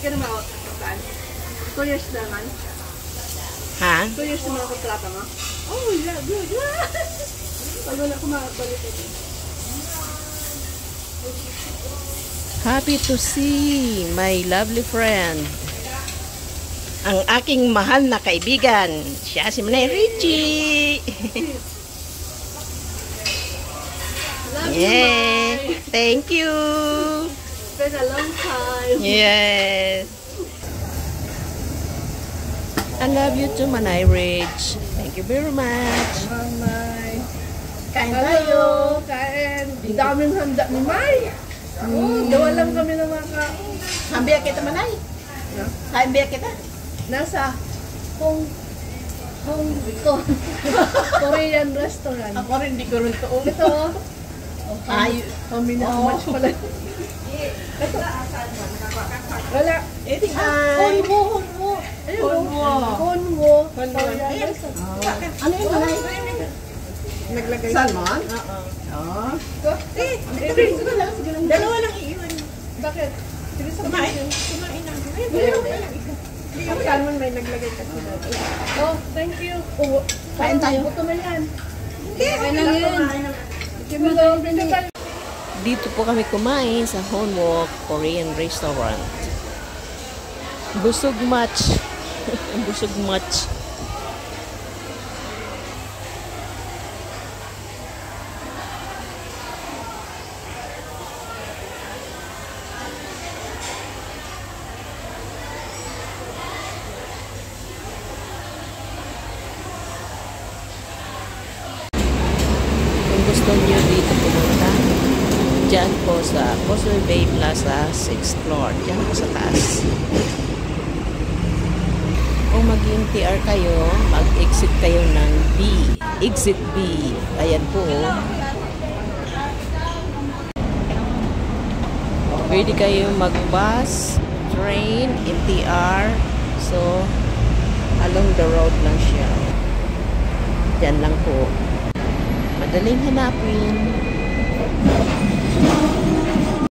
ka naman ako. 2 years naman. Ha? 2 years naman ako kontrata mo. Oh, yeah, good. Pag wala ko makabalik ito. Happy to see my lovely friend. Ang aking mahal na kaibigan. Siya si Manay Richie. Yeah. Thank you. It's been a long time. Yes. I love you too, Manay Rich. Thank you very much. Mamay. Kain Hello, tayo. kain. Daming handa ni May. Gawa lang kami ng mga kaon. Hambiya kita, Manay. Hambiya kita. Nasa Hong Korean restaurant. Ako rin, di ko rin to. Ito. Ay, how much pala? Ito. Wala. Honwo. Honwo. Ano yung Manay? Naglagay. Salmon? Oo. Dalawa lang iiwan. Bakit? Sige sa Kumain lang. Ang salmon may naglagay kasi natin. Oh, thank you. Kain tayo. Buto na yan. Kain lang yan. Dito po kami kumain sa Honwok Korean Restaurant. Busog much. Busog much. Gusto nyo dito pumunta, dyan po sa Causeway Bay Plaza 6th floor, dyan po sa taas. Kung mag-NTR kayo, mag-exit kayo ng B, exit B, ayan po. Pwede kayo mag-bus, train, NTR, so along the road lang siya, dyan lang po. Madaling hanapin.